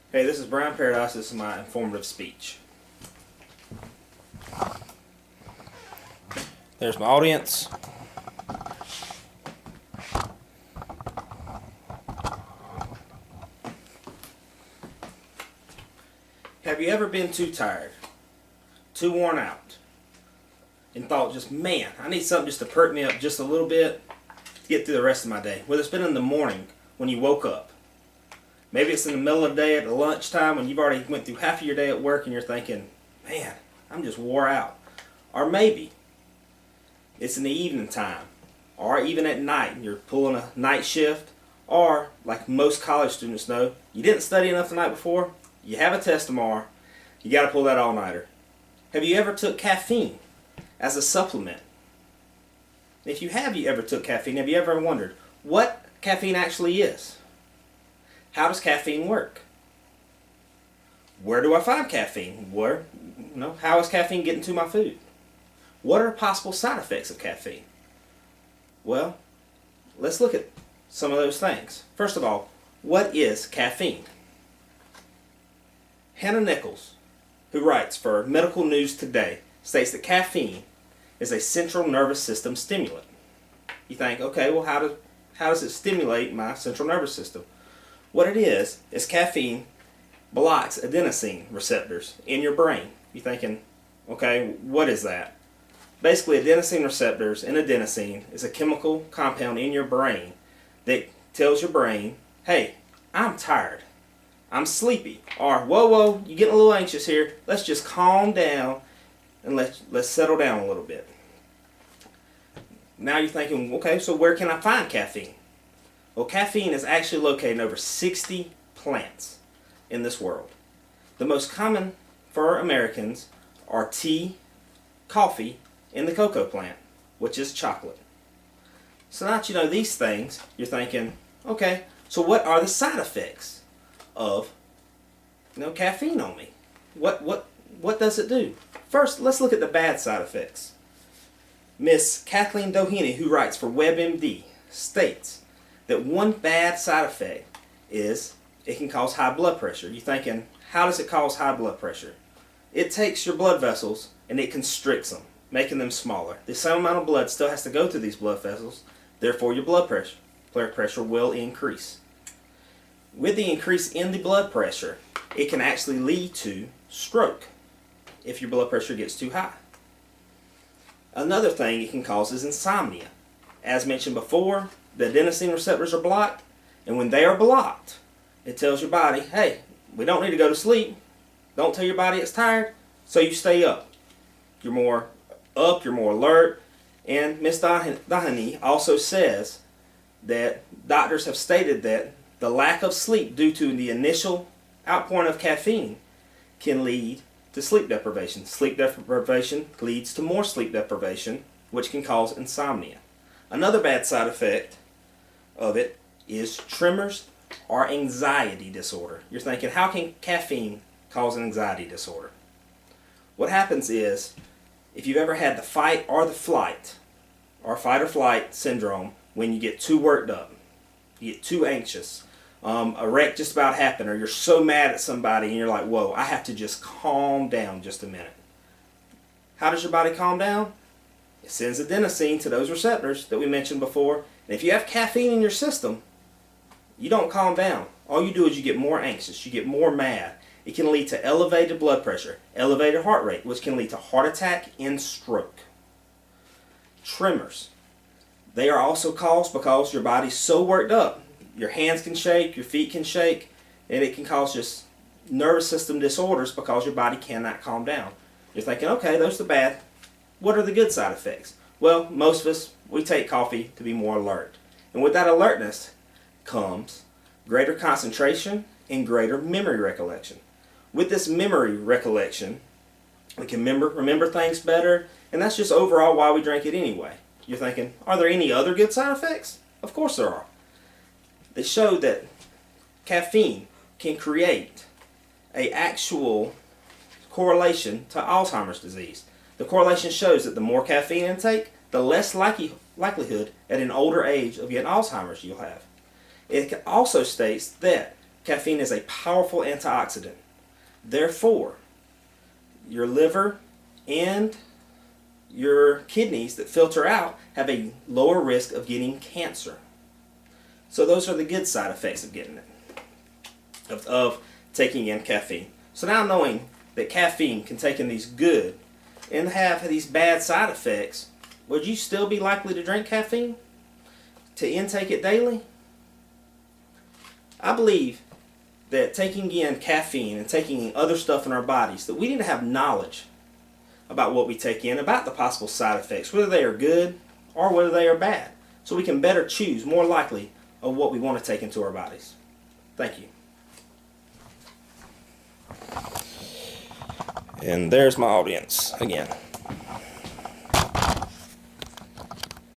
Hey, this is Brian Paradise. This is my informative speech. There's my audience. Have you ever been too tired, too worn out, and thought just, man, I need something just to perk me up just a little bit to get through the rest of my day? Whether it's been in the morning when you woke up, maybe it's in the middle of the day at lunchtime when you've already went through half of your day at work and you're thinking, man, I'm just wore out. Or maybe it's in the evening time, or even at night and you're pulling a night shift, or like most college students know, you didn't study enough the night before, you have a test tomorrow, you got to pull that all-nighter. Have you ever took caffeine as a supplement? If you ever took caffeine, have you ever wondered what caffeine actually is? How does caffeine work? Where do I find caffeine? How is caffeine getting to my food? What are possible side effects of caffeine? Well, let's look at some of those things. First of all, what is caffeine? Hannah Nichols, who writes for Medical News Today, states that caffeine is a central nervous system stimulant. You think, okay, well, how does it stimulate my central nervous system? What it is caffeine blocks adenosine receptors in your brain. You're thinking, okay, what is that? Basically, adenosine receptors and adenosine is a chemical compound in your brain that tells your brain, hey, I'm tired, I'm sleepy, or whoa, you're getting a little anxious here, let's just calm down and let's settle down a little bit. Now you're thinking, okay, so where can I find caffeine? Well, caffeine is actually located in over 60 plants in this world. The most common for Americans are tea, coffee, and the cocoa plant, which is chocolate. So now that you know these things, you're thinking, okay, so what are the side effects of caffeine on me? What does it do? First, let's look at the bad side effects. Miss Kathleen Doheny, who writes for WebMD, states that one bad side effect is it can cause high blood pressure. You're thinking, how does it cause high blood pressure? It takes your blood vessels and it constricts them, making them smaller. The same amount of blood still has to go through these blood vessels, therefore your blood pressure will increase. With the increase in the blood pressure, it can actually lead to stroke if your blood pressure gets too high. Another thing it can cause is insomnia. As mentioned before, the adenosine receptors are blocked, and when they are blocked, it tells your body, hey, we don't need to go to sleep. Don't tell your body it's tired, so you stay up. You're more up, you're more alert, and Ms. Doheny also says that doctors have stated that the lack of sleep due to the initial outpouring of caffeine can lead to sleep deprivation. Sleep deprivation leads to more sleep deprivation, which can cause insomnia. Another bad side effect of it is tremors or anxiety disorder. You're thinking, how can caffeine cause an anxiety disorder? What happens is, if you've ever had the fight or flight syndrome, when you get too worked up, you get too anxious, a wreck just about happened, or you're so mad at somebody and you're like, whoa, I have to just calm down just a minute. How does your body calm down? It sends adenosine to those receptors that we mentioned before. And if you have caffeine in your system, you don't calm down. All you do is you get more anxious, you get more mad. It can lead to elevated blood pressure, elevated heart rate, which can lead to heart attack and stroke. Tremors. They are also caused because your body's so worked up. Your hands can shake, your feet can shake, and it can cause just nervous system disorders because your body cannot calm down. You're thinking, okay, those are the bad. What are the good side effects? Well, most of us, we take coffee to be more alert. And with that alertness comes greater concentration and greater memory recollection. With this memory recollection, we can remember things better, and that's just overall why we drink it anyway. You're thinking, are there any other good side effects? Of course there are. They show that caffeine can create an actual correlation to Alzheimer's disease. The correlation shows that the more caffeine intake, the less likelihood at an older age of getting Alzheimer's you'll have. It also states that Caffeine is a powerful antioxidant. Therefore, your liver and your kidneys that filter out have a lower risk of getting cancer. So those are the good side effects of getting it, of taking in caffeine. So now knowing that caffeine can take in these good and have these bad side effects, would you still be likely to drink caffeine? To intake it daily? I believe that taking in caffeine and taking in other stuff in our bodies, that we need to have knowledge about what we take in, about the possible side effects, whether they are good or whether they are bad, so we can better choose more likely of what we want to take into our bodies. Thank you. And there's my audience again.